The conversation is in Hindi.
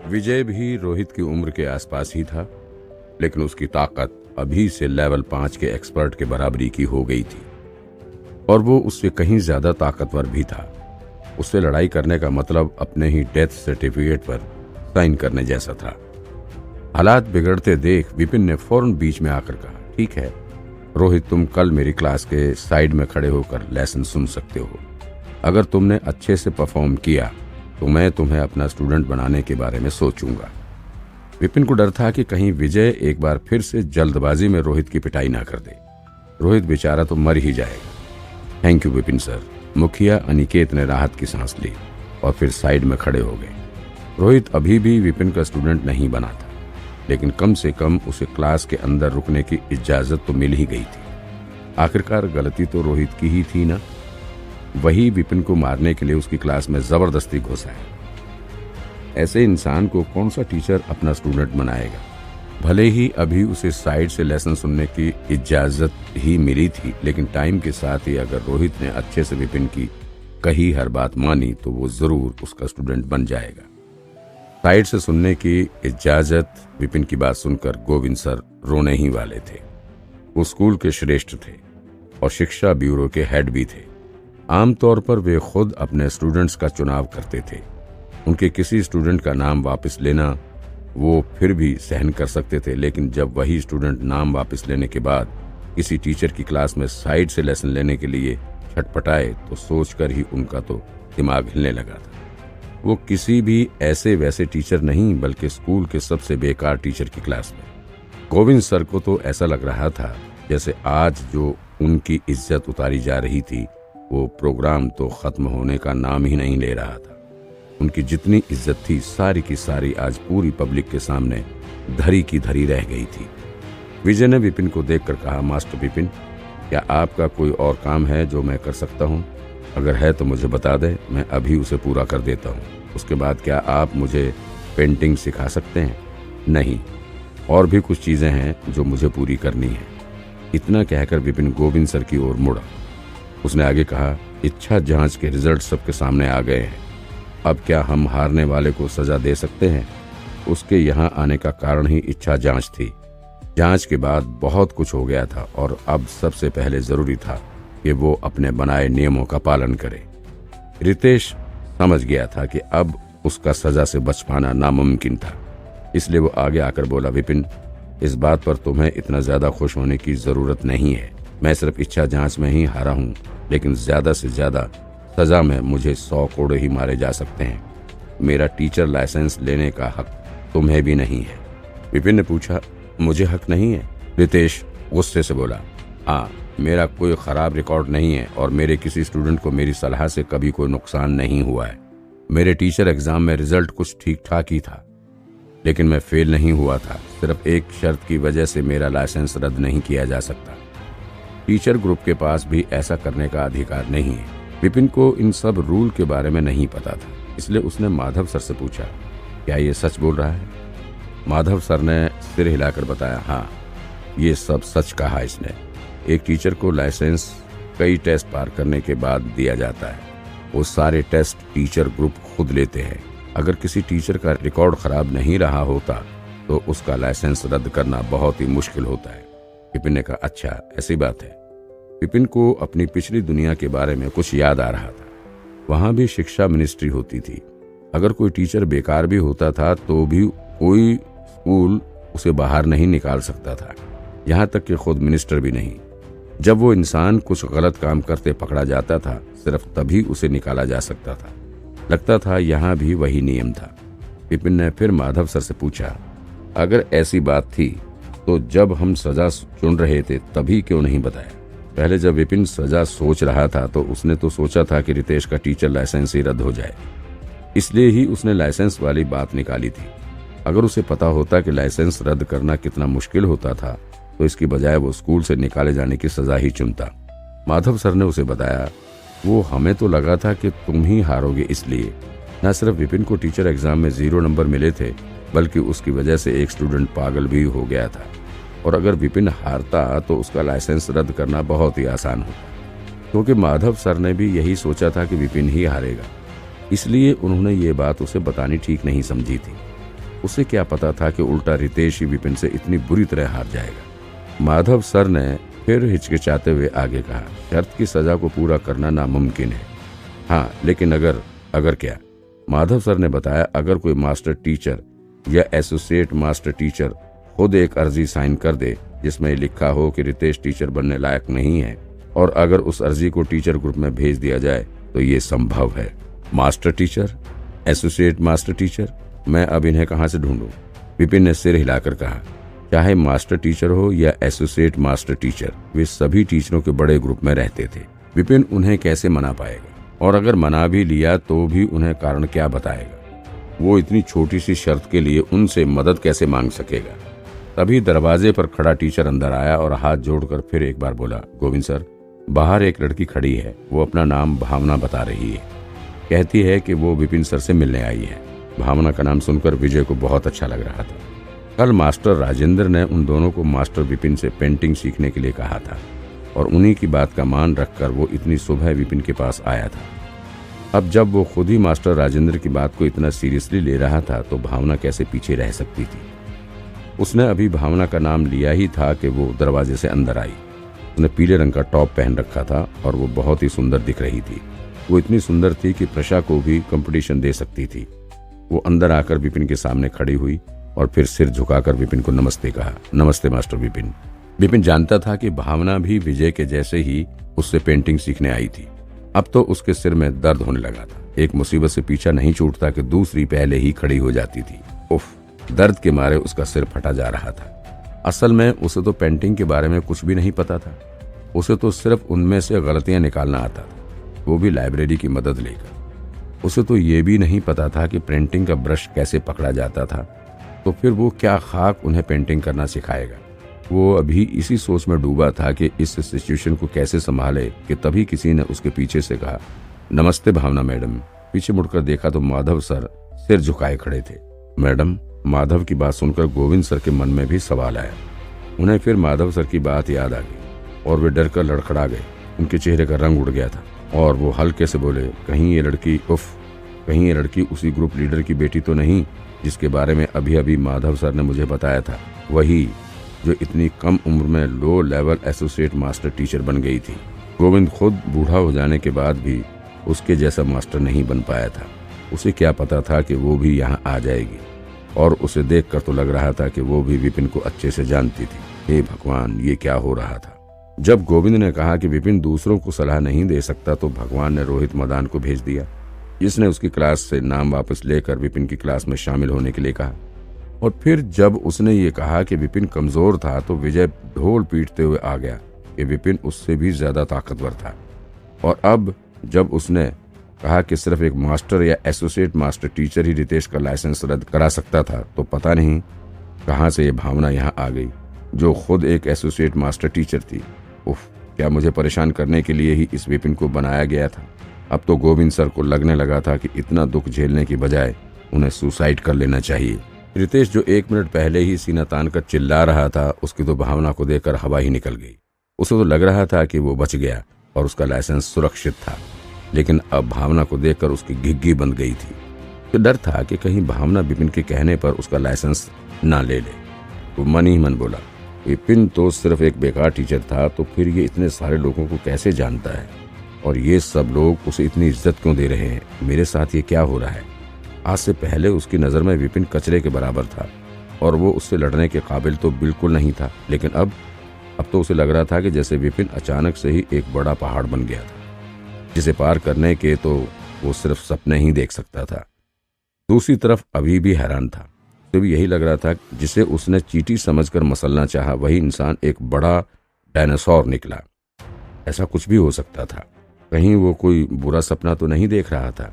विजय भी रोहित की उम्र के आसपास ही था, लेकिन उसकी ताकत अभी से लेवल 5 के एक्सपर्ट के बराबरी की हो गई थी और वो उससे कहीं ज्यादा ताकतवर भी था। उससे लड़ाई करने का मतलब अपने ही डेथ सर्टिफिकेट पर साइन करने जैसा था। हालात बिगड़ते देख विपिन ने फौरन बीच में आकर कहा, ठीक है रोहित, तुम कल मेरी क्लास के साइड में खड़े होकर लेसन सुन सकते हो। अगर तुमने अच्छे से परफॉर्म किया तो मैं तुम्हें अपना स्टूडेंट बनाने के बारे में सोचूंगा। विपिन को डर था कि कहीं विजय एक बार फिर से जल्दबाजी में रोहित की पिटाई ना कर दे। रोहित बेचारा तो मर ही जाएगा। Thank you Vipin sir. मुखिया अनिकेत ने राहत की सांस ली और फिर साइड में खड़े हो गए। रोहित अभी भी विपिन का स्टूडेंट नहीं बना था, लेकिन कम से कम उसे क्लास के अंदर रुकने की इजाजत तो मिल ही गई थी। आखिरकार गलती तो रोहित की ही थी ना, वही विपिन को मारने के लिए उसकी क्लास में जबरदस्ती घुसा है। ऐसे इंसान को कौन सा टीचर अपना स्टूडेंट बनाएगा। भले ही अभी उसे साइड से लेसन सुनने की इजाजत ही मिली थी, लेकिन टाइम के साथ ही अगर रोहित ने अच्छे से विपिन की कही हर बात मानी तो वो जरूर उसका स्टूडेंट बन जाएगा। साइड से सुनने की इजाजत, विपिन की बात सुनकर गोविंद सर रोने ही वाले थे। वो स्कूल के श्रेष्ठ थे और शिक्षा ब्यूरो के हेड भी थे। आमतौर पर वे खुद अपने स्टूडेंट्स का चुनाव करते थे। उनके किसी स्टूडेंट का नाम वापस लेना वो फिर भी सहन कर सकते थे, लेकिन जब वही स्टूडेंट नाम वापस लेने के बाद किसी टीचर की क्लास में साइड से लेसन लेने के लिए छटपटाए तो सोचकर ही उनका तो दिमाग हिलने लगा था। वो किसी भी ऐसे वैसे टीचर नहीं, बल्कि स्कूल के सबसे बेकार टीचर की क्लास में। गोविंद सर को तो ऐसा लग रहा था जैसे आज जो उनकी इज्जत उतारी जा रही थी वो प्रोग्राम तो खत्म होने का नाम ही नहीं ले रहा था। उनकी जितनी इज्जत थी सारी की सारी आज पूरी पब्लिक के सामने धरी की धरी रह गई थी। विजय ने विपिन को देखकर कहा, मास्टर विपिन, क्या आपका कोई और काम है जो मैं कर सकता हूँ? अगर है तो मुझे बता दे, मैं अभी उसे पूरा कर देता हूँ। उसके बाद क्या आप मुझे पेंटिंग सिखा सकते हैं? नहीं, और भी कुछ चीजें हैं जो मुझे पूरी करनी है। इतना कहकर विपिन गोविंद सर की ओर मुड़ा। उसने आगे कहा, इच्छा जांच के रिजल्ट सबके सामने आ गए हैं। अब क्या हम हारने वाले को सजा दे सकते हैं? उसके यहाँ आने का कारण ही इच्छा जांच थी। जांच के बाद बहुत कुछ हो गया था और अब सबसे पहले जरूरी था कि वो अपने बनाए नियमों का पालन करे। रितेश समझ गया था कि अब उसका सजा से बच पाना नामुमकिन था, इसलिए वो आगे आकर बोला, विपिन, इस बात पर तुम्हें इतना ज्यादा खुश होने की जरूरत नहीं है। मैं सिर्फ इच्छा जांच में ही हारा हूँ, लेकिन ज्यादा से ज्यादा सजा में मुझे 100 कोड़े ही मारे जा सकते हैं। मेरा टीचर लाइसेंस लेने का हक तुम्हें भी नहीं है। विपिन ने पूछा, मुझे हक नहीं है? रितेश गुस्से से बोला, हाँ, मेरा कोई खराब रिकॉर्ड नहीं है और मेरे किसी स्टूडेंट को मेरी सलाह से कभी कोई नुकसान नहीं हुआ है। मेरे टीचर एग्जाम में रिजल्ट कुछ ठीक ठाक ही था, लेकिन मैं फेल नहीं हुआ था। सिर्फ एक शर्त की वजह से मेरा लाइसेंस रद्द नहीं किया जा सकता। टीचर ग्रुप के पास भी ऐसा करने का अधिकार नहीं है। विपिन को इन सब रूल के बारे में नहीं पता था, इसलिए उसने माधव सर से पूछा, क्या ये सच बोल रहा है? माधव सर ने सिर हिलाकर बताया, हाँ, ये सब सच कहा इसने। एक टीचर को लाइसेंस कई टेस्ट पार करने के बाद दिया जाता है। वो सारे टेस्ट टीचर ग्रुप खुद लेते हैं। अगर किसी टीचर का रिकॉर्ड खराब नहीं रहा होता तो उसका लाइसेंस रद्द करना बहुत ही मुश्किल होता है। विपिन ने कहा, अच्छा, ऐसी बात है। विपिन को अपनी पिछली दुनिया के बारे में कुछ याद आ रहा था। वहां भी शिक्षा मिनिस्ट्री होती थी। अगर कोई टीचर बेकार भी होता था तो भी कोई स्कूल उसे बाहर नहीं निकाल सकता था, यहाँ तक कि खुद मिनिस्टर भी नहीं। जब वो इंसान कुछ गलत काम करते पकड़ा जाता था, सिर्फ तभी उसे निकाला जा सकता था। लगता था यहाँ भी वही नियम था। विपिन ने फिर माधव सर से पूछा, अगर ऐसी बात थी तो जब हम सजा चुन रहे थे तभी क्यों नहीं बताया? पहले जब विपिन सजा सोच रहा था तो उसने तो सोचा था कि रितेश का टीचर लाइसेंस ही रद्द हो जाए, इसलिए ही उसने लाइसेंस वाली बात निकाली थी। अगर उसे पता होता कि लाइसेंस रद्द करना कितना मुश्किल होता था तो इसकी बजाय वो स्कूल से निकाले जाने की सजा ही चुनता। माधव सर ने उसे बताया, वो हमें तो लगा था कि तुम ही हारोगे, इसलिए न सिर्फ विपिन को टीचर एग्जाम में 0 नंबर मिले थे, बल्कि उसकी वजह से एक स्टूडेंट पागल भी हो गया था। और अगर विपिन हारता तो उसका लाइसेंस रद्द करना बहुत ही आसान होता, क्योंकि माधव सर ने भी यही सोचा था कि विपिन ही हारेगा। इसलिए उन्होंने ये बात उसे बतानी ठीक नहीं समझी थी। उसे क्या पता था कि उल्टा रितेश ही विपिन से इतनी बुरी तरह हार जाएगा। माधव सर ने फिर हिचकिचाते हुए आगे कहा, शर्त की सजा को पूरा करना नामुमकिन है। हाँ, लेकिन अगर क्या? माधव सर ने बताया, अगर कोई मास्टर टीचर या एसोसिएट मास्टर टीचर खुद एक अर्जी साइन कर दे जिसमें लिखा हो कि रितेश टीचर बनने लायक नहीं है, और अगर उस अर्जी को टीचर ग्रुप में भेज दिया जाए तो ये संभव है। Master teacher, associate master teacher, मैं अब इन्हें कहाँ से ढूंढूं? विपिन ने सिर हिलाकर कहा, चाहे मास्टर टीचर हो या एसोसिएट मास्टर टीचर, वे सभी टीचरों के बड़े ग्रुप में रहते थे। विपिन उन्हें कैसे मना पाएगा, और अगर मना भी लिया तो भी उन्हें कारण क्या बताएगा? वो इतनी छोटी सी शर्त के लिए उनसे मदद कैसे मांग सकेगा? तभी दरवाजे पर खड़ा टीचर अंदर आया और हाथ जोड़कर फिर एक बार बोला, गोविंद सर, बाहर एक लड़की खड़ी है, वो अपना नाम भावना बता रही है, कहती है कि वो विपिन सर से मिलने आई है। भावना का नाम सुनकर विजय को बहुत अच्छा लग रहा था। कल मास्टर राजेंद्र ने उन दोनों को मास्टर विपिन से पेंटिंग सीखने के लिए कहा था, और उन्हीं की बात का मान रखकर वो इतनी सुबह विपिन के पास आया था। अब जब वो खुद ही मास्टर राजेंद्र की बात को इतना सीरियसली ले रहा था तो भावना कैसे पीछे रह सकती थी? उसने अभी भावना का नाम लिया ही था कि वो दरवाजे से अंदर आई। उसने पीले रंग का टॉप पहन रखा था और वो बहुत ही सुंदर दिख रही थी। वो इतनी सुंदर थी कि प्रशा को भी कंपटीशन दे सकती थी। वो अंदर आकर विपिन के सामने खड़ी हुई और फिर सिर झुकाकर विपिन को नमस्ते कहा। नमस्ते मास्टर विपिन। विपिन जानता था कि भावना भी विजय के जैसे ही उससे पेंटिंग सीखने आई थी। अब तो उसके सिर में दर्द होने लगा था। एक मुसीबत से पीछा नहीं छूटता कि दूसरी पहले ही खड़ी हो जाती थी। उफ, दर्द के मारे उसका सिर फटा जा रहा था। असल में उसे तो पेंटिंग के बारे में कुछ भी नहीं पता था। उसे तो सिर्फ उनमें से गलतियां निकालना आता था, वो भी लाइब्रेरी की मदद लेकर। उसे तो ये भी नहीं पता था कि प्रिंटिंग का ब्रश कैसे पकड़ा जाता था, तो फिर वो क्या खाक उन्हें पेंटिंग करना सिखाएगा। वो अभी इसी सोच में डूबा था कि इस सिचुएशन को कैसे संभाले कि तभी किसी ने उसके पीछे से कहा, नमस्ते भावना मैडम। पीछे मुड़कर देखा तो माधव सर सिर झुकाए खड़े थे। मैडम? माधव की बात सुनकर गोविंद सर के मन में भी सवाल आया। उन्हें फिर माधव सर की बात याद आ गई और वे डर कर लड़खड़ा गए। उनके चेहरे का रंग उड़ गया था और वो हल्के से बोले, कहीं ये लड़की उसी ग्रुप लीडर की बेटी तो नहीं जिसके बारे में अभी अभी माधव सर ने मुझे बताया था, वही जो इतनी कम उम्र में low level associate master teacher बन गई थी। गोविंद खुद बूढ़ा हो जाने के बाद भी उसके जैसा मास्टर नहीं बन पाया था। उसे क्या पता था कि वो भी यहाँ आ जाएगी, और उसे देखकर तो लग रहा था कि वो भी विपिन को अच्छे से जानती थी। हे भगवान, ये क्या हो रहा था? जब गोविंद ने कहा कि विपिन दूसरों को सलाह नहीं दे सकता तो भगवान ने रोहित मदान को भेज दिया, जिसने उसकी क्लास से नाम वापस लेकर विपिन की क्लास में शामिल होने के लिए कहा। और फिर जब उसने ये कहा कि विपिन कमजोर था तो विजय ढोल पीटते हुए आ गया कि विपिन उससे भी ज्यादा ताकतवर था। और अब जब उसने कहा कि सिर्फ एक मास्टर या एसोसिएट मास्टर टीचर ही रितेश का लाइसेंस रद्द करा सकता था, तो पता नहीं कहां से ये भावना यहाँ आ गई जो खुद एक एसोसिएट मास्टर टीचर थी। उफ, क्या मुझे परेशान करने के लिए ही इस विपिन को बनाया गया था? अब तो गोविंद सर को लगने लगा था कि इतना दुख झेलने की बजाय उन्हें सुसाइड कर लेना चाहिए। रितेश जो 1 मिनट पहले ही सीना तान कर चिल्ला रहा था, उसकी तो भावना को देखकर हवा ही निकल गई। उसे तो लग रहा था कि वो बच गया और उसका लाइसेंस सुरक्षित था, लेकिन अब भावना को देखकर उसकी घिग्गी बंध गई थी। तो डर था कि कहीं भावना विपिन के कहने पर उसका लाइसेंस ना ले ले। वो मन ही मन बोला, विपिन तो सिर्फ एक बेकार टीचर था, तो फिर ये इतने सारे लोगों को कैसे जानता है, और ये सब लोग उसे इतनी इज्जत क्यों दे रहे हैं? मेरे साथ ये क्या हो रहा है? आज से पहले उसकी नजर में विपिन कचरे के बराबर था और वो उससे लड़ने के काबिल तो बिल्कुल नहीं था, लेकिन अब तो उसे लग रहा था कि जैसे विपिन अचानक से ही एक बड़ा पहाड़ बन गया था, जिसे पार करने के तो वो सिर्फ सपने ही देख सकता था। दूसरी तरफ अभी भी हैरान था। तो भी यही लग रहा था, जिसे उसने चींटी समझकर मसलना चाहा, वही इंसान एक बड़ा डायनासोर निकला। ऐसा कुछ भी हो सकता था। कहीं वो कोई बुरा सपना तो नहीं देख रहा था।